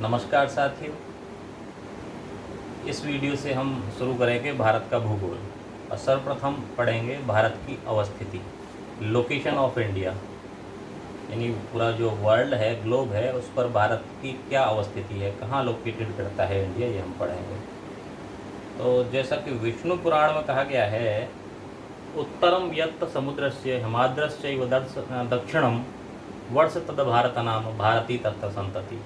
नमस्कार साथियों। इस वीडियो से हम शुरू करेंगे भारत का भूगोल और सर्वप्रथम पढ़ेंगे भारत की अवस्थिति, लोकेशन ऑफ इंडिया, यानी पूरा जो वर्ल्ड है, ग्लोब है, उस पर भारत की क्या अवस्थिति है, कहाँ लोकेटेड करता है इंडिया, ये हम पढ़ेंगे। तो जैसा कि विष्णु पुराण में कहा गया है, उत्तरम यत् समुद्रस्य हिमाद्रश्चैव दक्षिणम वर्ष तद भारत नाम भारती तत्र संतति,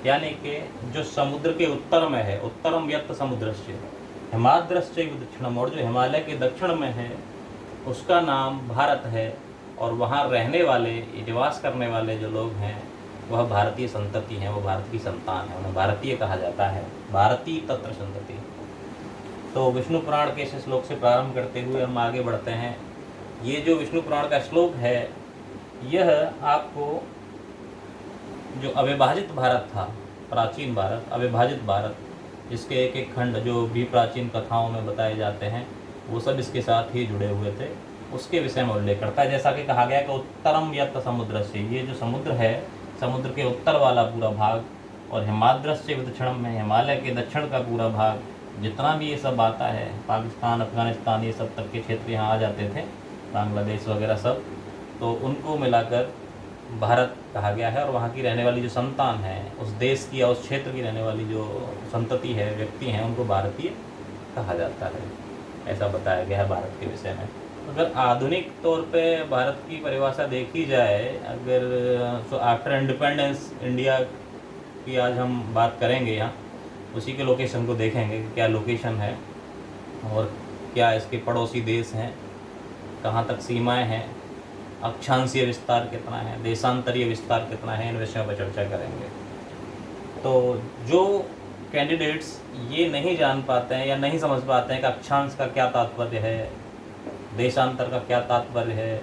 यानी कि जो समुद्र के उत्तर में है, उत्तरम यत् समुद्रस्य हिमाद्रश्चैव दक्षिणम, और जो हिमालय के दक्षिण में है उसका नाम भारत है, और वहाँ रहने वाले, निवास करने वाले जो लोग हैं वह भारतीय संतति हैं, वो भारत की संतान है, उन्हें भारतीय कहा जाता है, भारती तत्र संतति। तो विष्णु पुराण के इस श्लोक से प्रारंभ करते हुए हम आगे बढ़ते हैं। ये जो विष्णु पुराण का श्लोक है, यह आपको जो अविभाजित भारत था, प्राचीन भारत, अविभाजित भारत, जिसके एक एक खंड जो भी प्राचीन कथाओं में बताए जाते हैं वो सब इसके साथ ही जुड़े हुए थे, उसके विषय में उल्लेख करता है। जैसा कि कहा गया कि उत्तरम यत् समुद्र से, ये जो समुद्र है, समुद्र के उत्तर वाला पूरा भाग, और हिमाद्रश्य दक्षिणम में हिमालय के दक्षिण का पूरा भाग, जितना भी ये सब आता है, पाकिस्तान, अफगानिस्तान, ये सब तक के क्षेत्र यहाँ आ जाते थे, बांग्लादेश वगैरह सब, तो उनको मिलाकर भारत कहा गया है। और वहाँ की रहने वाली जो संतान है, उस देश की या उस क्षेत्र की रहने वाली जो संतति है, व्यक्ति हैं, उनको भारतीय कहा जाता है, ऐसा बताया गया है भारत के विषय में। अगर आधुनिक तौर पे भारत की परिभाषा देखी जाए, अगर आफ्टर इंडिपेंडेंस इंडिया की आज हम बात करेंगे, यहाँ उसी के लोकेशन को देखेंगे कि क्या लोकेशन है और क्या इसके पड़ोसी देश हैं, कहाँ तक सीमाएं हैं, अक्षांशीय विस्तार कितना है, देशांतरीय विस्तार कितना है, इन विषयों पर चर्चा करेंगे। तो जो कैंडिडेट्स ये नहीं जान पाते हैं या नहीं समझ पाते हैं कि अक्षांश का क्या तात्पर्य है, देशांतर का क्या तात्पर्य है,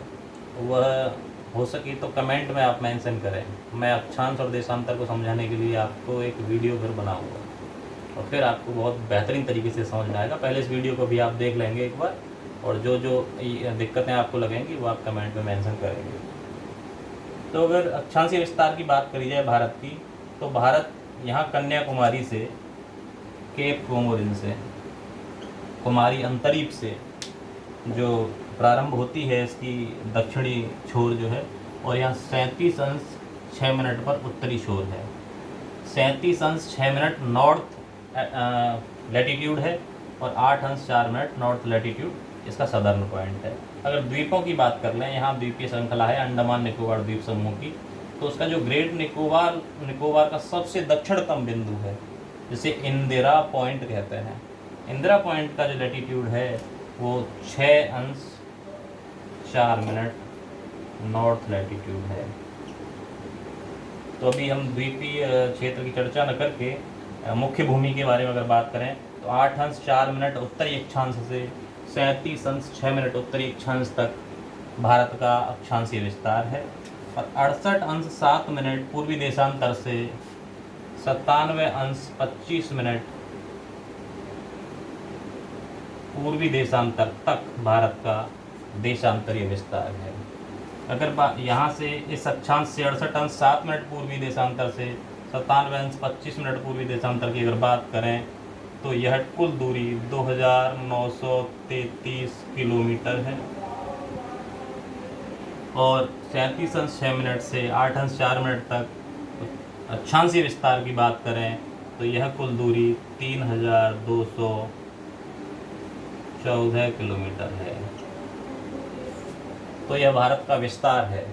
वह हो सके तो कमेंट में आप मेंशन करें। मैं अक्षांश और देशांतर को समझाने के लिए आपको एक वीडियो फिर बनाऊंगा और फिर आपको बहुत बेहतरीन तरीके से समझ में आएगा। पहले इस वीडियो को भी आप देख लेंगे एक बार, और जो जो दिक्कतें आपको लगेंगी वो आप कमेंट में मेंशन करेंगे। तो अगर अक्षांशीय विस्तार की बात करी जाए भारत की, तो भारत यहाँ कन्याकुमारी से, केप कोमोरिन से, कुमारी अंतरीप से जो प्रारंभ होती है इसकी दक्षिणी छोर जो है, और यहाँ 37°6' पर उत्तरी छोर है। 37°6' नॉर्थ लैटिट्यूड है और 8°4' नॉर्थ लैटिट्यूड इसका सदर्न पॉइंट है। अगर द्वीपों की बात कर लें, यहाँ द्वीपीय श्रृंखला है अंडमान निकोबार द्वीप समूह की, तो उसका जो ग्रेट निकोबार का सबसे दक्षिणतम बिंदु है, जिसे इंदिरा पॉइंट कहते हैं, इंदिरा पॉइंट का जो लैटिट्यूड है वो 6°4' नॉर्थ लैटिट्यूड है। तो अभी हम द्वीपीय क्षेत्र की चर्चा न करके मुख्य भूमि के बारे में अगर बात करें, तो 8°4' उत्तरी अक्षांश से 37°6' उत्तरी अक्षांश तक भारत का अक्षांशीय विस्तार है, और 68°7' पूर्वी देशांतर से 97°25' पूर्वी देशांतर तक भारत का देशांतरीय विस्तार है। अगर यहाँ से इस अक्षांश से 68°7' पूर्वी देशांतर से 97°25' पूर्वी देशांतर की अगर बात करें, तो यह कुल दूरी 2933 किलोमीटर है, और 37°6' से 8°4' तक अक्षांशीय विस्तार की बात करें तो यह कुल दूरी 3214 किलोमीटर है। तो यह भारत का विस्तार है।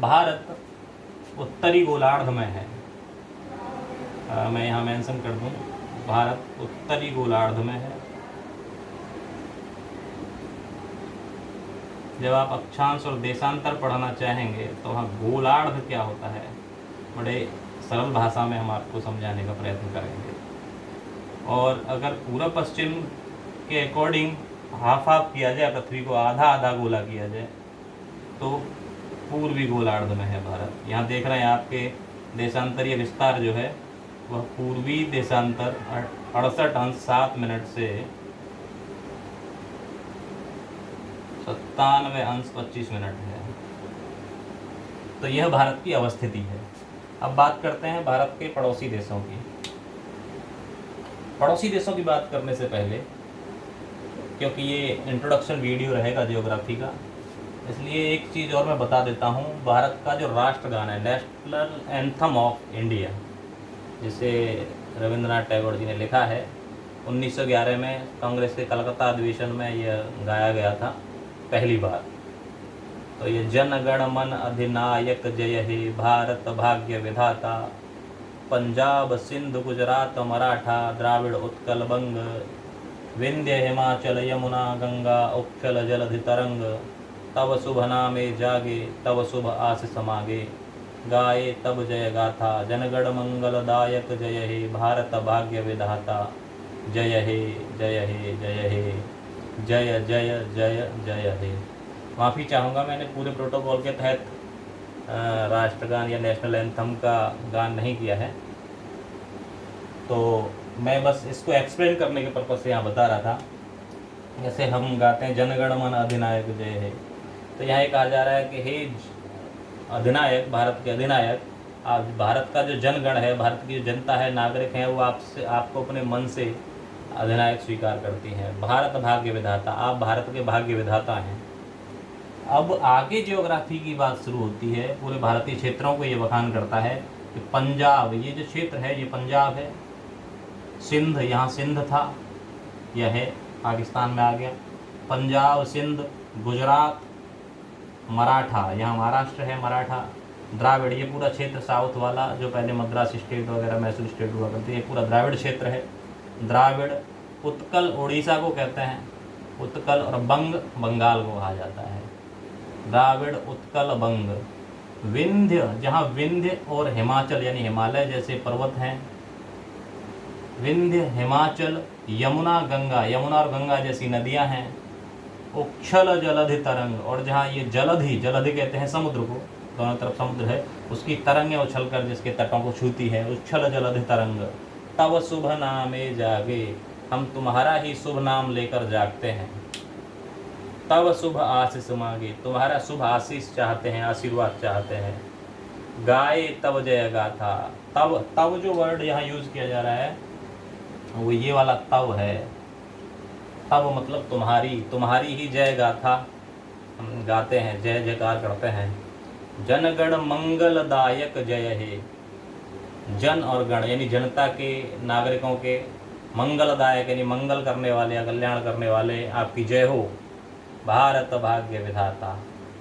भारत उत्तरी गोलार्ध में है, मैं यहाँ मेंशन कर दूँ, भारत उत्तरी गोलार्ध में है। जब आप अक्षांश और देशांतर पढ़ना चाहेंगे तो वहाँ गोलार्ध क्या होता है, बड़े सरल भाषा में हम आपको समझाने का प्रयत्न करेंगे। और अगर पूर्व पश्चिम के अकॉर्डिंग हाफ हाफ किया जाए, पृथ्वी को आधा आधा गोला किया जाए, तो पूर्वी गोलार्ध में है भारत। यहाँ देख रहे हैं आपके देशांतरीय विस्तार जो है वह पूर्वी देशांतर 68°7' से 97°25' है। तो यह भारत की अवस्थिति है। अब बात करते हैं भारत के पड़ोसी देशों की। पड़ोसी देशों की बात करने से पहले, क्योंकि ये इंट्रोडक्शन वीडियो रहेगा ज्योग्राफी का, इसलिए एक चीज़ और मैं बता देता हूँ। भारत का जो राष्ट्रगान है, नेशनल एंथम ऑफ इंडिया, जिसे रविंद्रनाथ टैगोर जी ने लिखा है, 1911 में कांग्रेस के कलकत्ता अधिवेशन में यह गाया गया था पहली बार। तो ये जन गण मन अधिनायक जय हे भारत भाग्य विधाता, पंजाब सिंध गुजरात मराठा द्राविड़ उत्कल बंग, विंध्य हिमाचल यमुना गंगा उच्छल जलधि तरंग, तब शुभ नामे जागे तब शुभ आशीष मागे, गाए तब जय गाथा जनगण मंगलदायक जय हे भारत भाग्य विधाता, जय हे जय हे जय हे जय जय जय जय हे। माफ़ी चाहूँगा, मैंने पूरे प्रोटोकॉल के तहत राष्ट्रगान या नेशनल एंथम का गान नहीं किया है, तो मैं बस इसको एक्सप्लेन करने के पर्पज़ से यहाँ बता रहा था। जैसे हम गाते हैं जनगण मन अधिनायक जय है, तो यहाँ कहा जा रहा है कि हे अधिनायक, भारत के अधिनायक, आज भारत का जो जनगण है, भारत की जो जनता है, नागरिक हैं, वो आपसे, आपको अपने मन से अधिनायक स्वीकार करती हैं। भारत भाग्य विधाता, आप भारत के भाग्य विधाता हैं। अब आगे जियोग्राफी की बात शुरू होती है, पूरे भारतीय क्षेत्रों को ये बखान करता है कि पंजाब, ये जो क्षेत्र है ये पंजाब है, सिंध, यहाँ सिंध था, यह है पाकिस्तान में आ गया, पंजाब सिंध गुजरात मराठा, यहाँ महाराष्ट्र है, मराठा द्राविड़, ये पूरा क्षेत्र साउथ वाला जो पहले मद्रास स्टेट वगैरह मैसूर स्टेट हुआ करती है, ये पूरा द्राविड़ क्षेत्र है। द्राविड़, उत्कल उड़ीसा को कहते हैं, उत्कल, और बंग बंगाल को कहा जाता है। द्राविड़ उत्कल बंग, विंध्य, जहाँ विंध्य और हिमाचल यानी हिमालय जैसे पर्वत हैं, विंध्य हिमाचल, यमुना गंगा, यमुना और गंगा जैसी नदियाँ हैं, उच्छल जलधि तरंग, और जहाँ ये जलधि, जलधि कहते हैं समुद्र को, दोनों तरफ समुद्र है, उसकी तरंगें उछल कर जिसके तटों को छूती है, उच्छल जलधि तरंग, तब शुभ नामे जागे, हम तुम्हारा ही शुभ नाम लेकर जागते हैं, तब शुभ आशीष मांगे, तुम्हारा शुभ आशीष चाहते हैं, आशीर्वाद चाहते हैं, गाए तब जय गाथा, तब, तब जो वर्ड यहाँ यूज किया जा रहा है वो ये वाला तब है, तब मतलब तुम्हारी, तुम्हारी ही जय गाथा हम गाते हैं, जय जयकार करते हैं। जनगण मंगलदायक जय हे, जन और गण यानी जनता के, नागरिकों के, मंगलदायक यानी मंगल करने वाले या कल्याण करने वाले, आपकी जय हो। भारत भाग्य विधाता,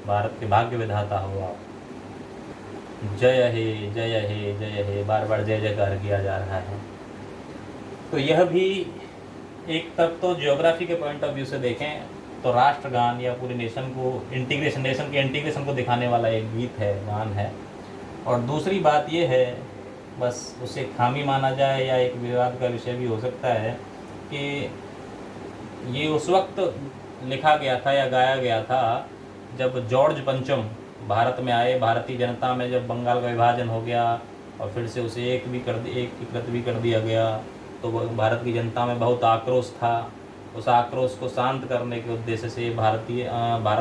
भारत के भाग्य विधाता हो आप, जय हे जय हे जय हे, बार बार जय जयकार किया जा रहा है। तो यह भी एक तक तो ज्योग्राफी के पॉइंट ऑफ व्यू से देखें तो राष्ट्रगान या पूरे नेशन को इंटीग्रेशन, नेशन के इंटीग्रेशन को दिखाने वाला एक गीत है, गान है। और दूसरी बात ये है, बस उसे खामी माना जाए या एक विवाद का विषय भी हो सकता है, कि ये उस वक्त लिखा गया था या गाया गया था जब जॉर्ज पंचम भारत में आए। भारतीय जनता में जब बंगाल का विभाजन हो गया और फिर से उसे एकीकृत भी कर दिया गया, तो भारत की जनता में बहुत आक्रोश था। उस आक्रोश को शांत करने के उद्देश्य से भारत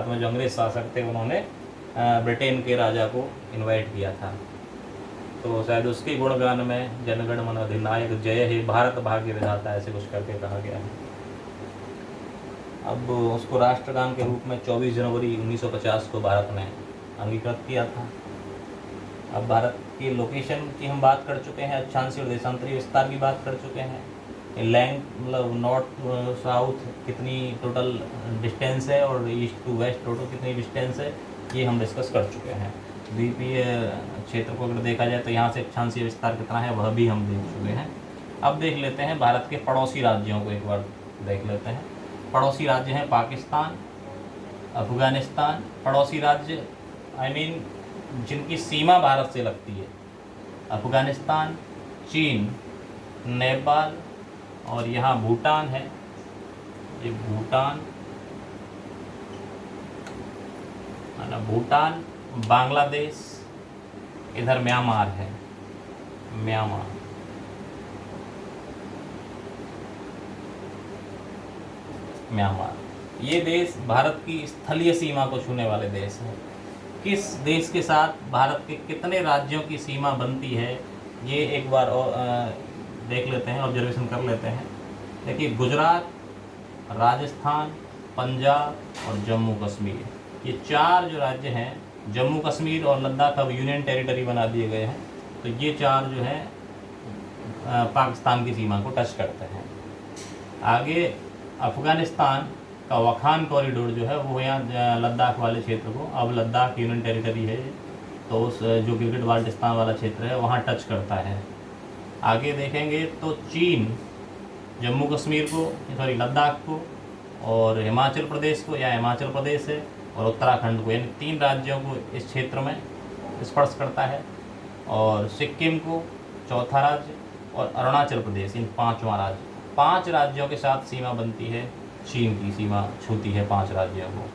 में जो अंग्रेज शासक थे उन्होंने ब्रिटेन के राजा को इनवाइट किया था। तो शायद उसके गुणगान में जनगण मन अधिनायक जय हे भारत भाग्य विधाता ऐसे कुछ करके कहा गया है। अब उसको राष्ट्रगान के रूप में 24 जनवरी 1950 को भारत ने अंगीकृत किया था। अब भारत की लोकेशन की हम बात कर चुके हैं, अक्षांशीय और देशांतरीय विस्तार की बात कर चुके हैं, लैंड मतलब नॉर्थ साउथ कितनी टोटल डिस्टेंस है और ईस्ट टू वेस्ट टोटल कितनी डिस्टेंस है, ये हम डिस्कस कर चुके हैं। द्वीपीय क्षेत्र को अगर देखा जाए तो यहाँ से अक्षांशीय विस्तार कितना है वह भी हम देख चुके हैं। अब देख लेते हैं भारत के पड़ोसी राज्यों को, एक बार देख लेते हैं। पड़ोसी राज्य हैं पाकिस्तान, अफगानिस्तान, पड़ोसी राज्य आई मीन जिनकी सीमा भारत से लगती है, अफगानिस्तान, चीन, नेपाल, और यहाँ भूटान है, ये भूटान है ना, भूटान, बांग्लादेश, इधर म्यांमार है, म्यांमार, म्यांमार। ये देश भारत की स्थलीय सीमा को छूने वाले देश हैं। किस देश के साथ भारत के कितने राज्यों की सीमा बनती है, ये एक बार और देख लेते हैं, ऑब्जर्वेशन कर लेते हैं। देखिए, गुजरात, राजस्थान, पंजाब और जम्मू कश्मीर, ये 4 जो राज्य हैं, जम्मू कश्मीर और लद्दाख अब यूनियन टेरिटरी बना दिए गए हैं, तो ये 4 जो हैं पाकिस्तान की सीमा को टच करते हैं। आगे अफ़गानिस्तान का वखान कॉरिडोर जो है वो यहाँ लद्दाख वाले क्षेत्र को, अब लद्दाख यूनियन टेरिटरी है, तो उस जो गिलगिट बाल्टिस्तान वाला क्षेत्र है वहाँ टच करता है। आगे देखेंगे तो चीन जम्मू कश्मीर को, सॉरी लद्दाख को, और हिमाचल प्रदेश को, या हिमाचल प्रदेश है, और उत्तराखंड को, यानी 3 राज्यों को इस क्षेत्र में स्पर्श करता है। और सिक्किम को चौथा राज्य, और अरुणाचल प्रदेश इन 5वां राज्य। 5 राज्यों के साथ सीमा बनती है, चीन की सीमा छूती है 5 राज्यों को।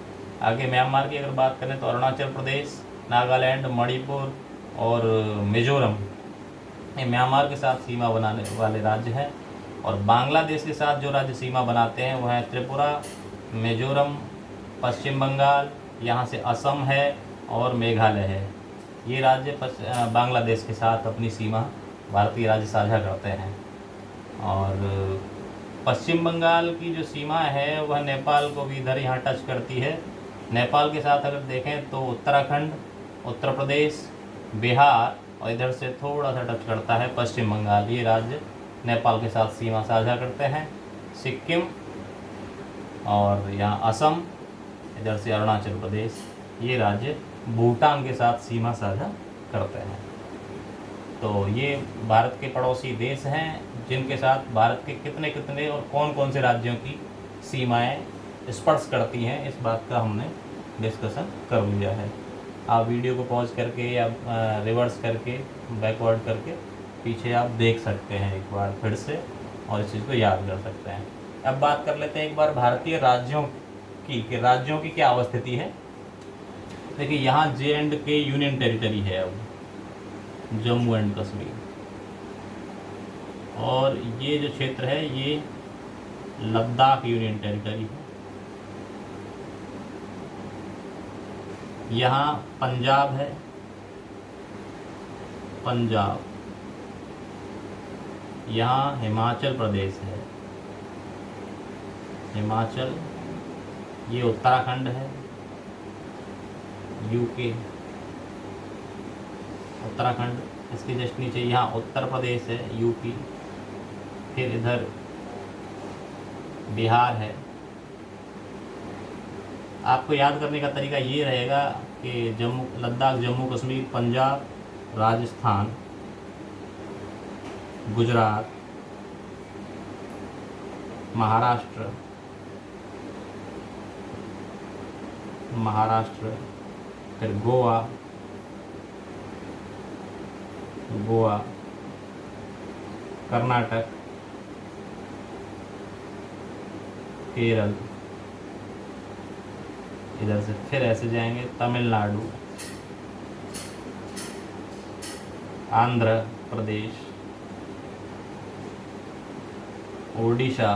आगे म्यांमार की अगर बात करें तो अरुणाचल प्रदेश, नागालैंड, मणिपुर और मिजोरम, ये म्यांमार के साथ सीमा बनाने वाले राज्य हैं। और बांग्लादेश के साथ जो राज्य सीमा बनाते हैं वह है त्रिपुरा, मिजोरम, पश्चिम बंगाल, यहाँ से असम है और मेघालय है। ये राज्य बांग्लादेश के साथ अपनी सीमा भारतीय राज्य साझा करते हैं। और पश्चिम बंगाल की जो सीमा है वह नेपाल को भी इधर यहाँ टच करती है। नेपाल के साथ अगर देखें तो उत्तराखंड, उत्तर प्रदेश, बिहार और इधर से थोड़ा सा टच करता है पश्चिम बंगाल। ये राज्य नेपाल के साथ सीमा साझा करते हैं। सिक्किम और यहाँ असम, इधर से अरुणाचल प्रदेश, ये राज्य भूटान के साथ सीमा साझा करते हैं। तो ये भारत के पड़ोसी देश हैं जिनके साथ भारत के कितने कितने और कौन कौन से राज्यों की सीमाएं स्पर्श करती हैं, इस बात का हमने डिस्कशन कर लिया है। आप वीडियो को पॉज करके या रिवर्स करके, बैकवर्ड करके पीछे आप देख सकते हैं एक बार फिर से, और इस चीज़ को याद कर सकते हैं। अब बात कर लेते हैं एक बार भारतीय राज्यों की, कि राज्यों की क्या अवस्थिति है। देखिए, यहाँ J&K यूनियन टेरिटरी है, अब जम्मू एंड कश्मीर, और ये जो क्षेत्र है ये लद्दाख यूनियन टेरिटरी है। यहाँ पंजाब है, पंजाब, यहाँ हिमाचल प्रदेश है, हिमाचल, ये उत्तराखंड है, यूके, उत्तराखंड, इसके जस्ट नीचे यहाँ उत्तर प्रदेश है, यूपी, फिर इधर बिहार है। आपको याद करने का तरीका ये रहेगा कि लद्दाख, जम्मू कश्मीर, पंजाब, राजस्थान, गुजरात, महाराष्ट्र, फिर गोवा, कर्नाटक, केरल, इधर से फिर ऐसे जाएंगे तमिलनाडु, आंध्र प्रदेश, ओडिशा,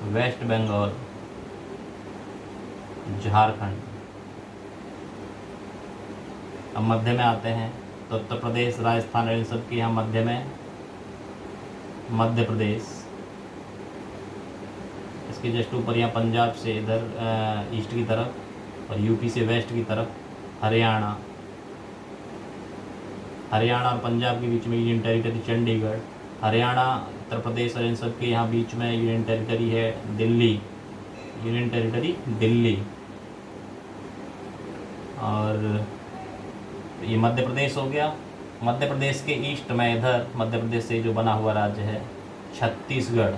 वेस्ट बंगाल, झारखंड। अब मध्य में आते हैं तो उत्तर प्रदेश, राजस्थान, इन सब की यहाँ मध्य में मध्य प्रदेश, इसके जस्ट ऊपर यहाँ पंजाब से इधर ईस्ट की तरफ, और यूपी से वेस्ट की तरफ हरियाणा, और पंजाब के बीच में यूनियन टेरिटरी चंडीगढ़, हरियाणा, उत्तर प्रदेश और इन सब के यहाँ बीच में यूनियन टेरिटरी है दिल्ली, यूनियन टेरिटरी दिल्ली। और ये मध्य प्रदेश हो गया। मध्य प्रदेश के ईस्ट में इधर मध्य प्रदेश से जो बना हुआ राज्य है छत्तीसगढ़,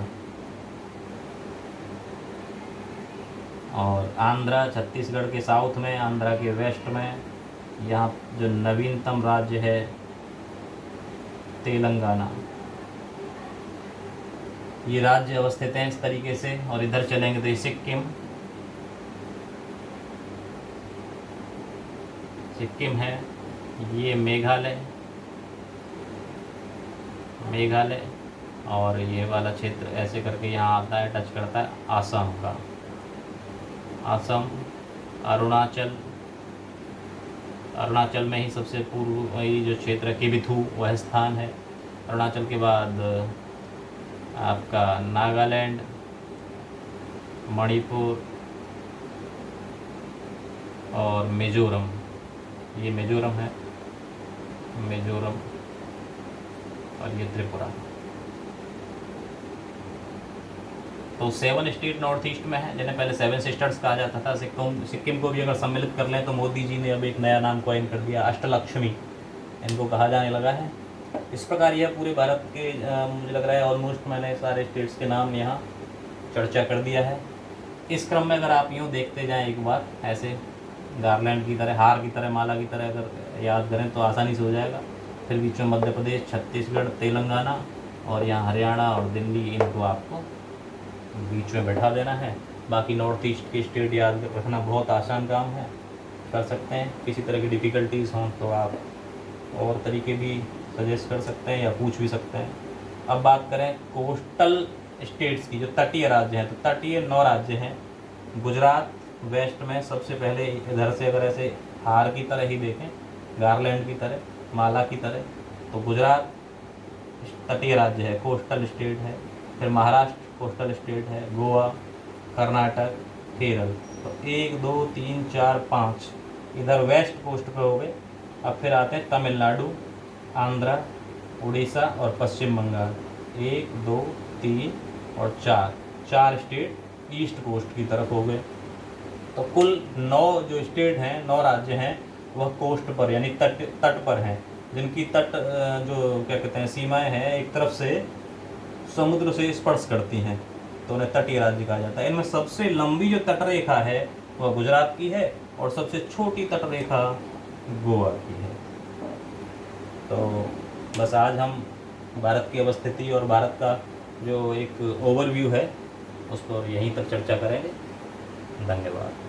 और आंध्रा, छत्तीसगढ़ के साउथ में, आंध्रा के वेस्ट में यहाँ जो नवीनतम राज्य है तेलंगाना। ये राज्य अवस्थित हैं इस तरीके से। और इधर चलेंगे तो सिक्किम है, ये मेघालय, और ये वाला क्षेत्र ऐसे करके यहाँ आता है, टच करता है आसाम का, अरुणाचल में ही सबसे पूर्वी जो क्षेत्र है किबिथु वह स्थान है। अरुणाचल के बाद आपका नागालैंड, मणिपुर और मिजोरम, ये मिजोरम है, मिजोरम और ये त्रिपुरा। तो 7 स्टेट नॉर्थ ईस्ट में है, जिन्हें पहले 7 सिस्टर्स कहा जाता था। सिक्किम को भी अगर सम्मिलित कर लें तो मोदी जी ने अब एक नया नाम कॉइन कर दिया, अष्टलक्ष्मी इनको कहा जाने लगा है। इस प्रकार यह पूरे भारत के मुझे लग रहा है ऑलमोस्ट मैंने सारे स्टेट्स के नाम यहाँ चर्चा कर दिया है। इस क्रम में अगर आप यूँ देखते जाएँ एक बार ऐसे गारलैंड की तरह, हार की तरह, माला की तरह अगर याद करें तो आसानी से हो जाएगा। फिर बीच में मध्य प्रदेश, छत्तीसगढ़, तेलंगाना और यहाँ हरियाणा और दिल्ली, इनको आपको बीच में बैठा देना है। बाकी नॉर्थ ईस्ट के स्टेट याद रखना बहुत आसान काम है, कर सकते हैं। किसी तरह की डिफ़िकल्टीज़ हों तो आप और तरीके भी सजेस्ट कर सकते हैं या पूछ भी सकते हैं। अब बात करें कोस्टल स्टेट्स की, जो तटीय राज्य हैं, तो तटीय 9 राज्य हैं। गुजरात वेस्ट में सबसे पहले, इधर से अगर ऐसे हार की तरह ही देखें, गारलैंड की तरह, माला की तरह, तो गुजरात तटीय राज्य है, कोस्टल स्टेट है। फिर महाराष्ट्र कोस्टल स्टेट है, गोवा, कर्नाटक, केरल। तो 1 2 3 4 5 इधर वेस्ट कोस्ट पे हो गए। अब फिर आते हैं तमिलनाडु, आंध्रा, उड़ीसा और पश्चिम बंगाल। 1 2 3 और 4 स्टेट ईस्ट कोस्ट की तरफ हो गए। तो कुल 9 जो स्टेट हैं, 9 राज्य हैं, वह कोस्ट पर यानी तट पर हैं, जिनकी तट जो क्या कहते हैं सीमाएं हैं एक तरफ से समुद्र से स्पर्श करती हैं, तो उन्हें तटीय राज्य कहा जाता है। इनमें सबसे लंबी जो तटरेखा है वह गुजरात की है और सबसे छोटी तटरेखा गोवा की है। तो बस आज हम भारत की अवस्थिति और भारत का जो एक ओवरव्यू है उस पर यहीं तक चर्चा करेंगे। धन्यवाद।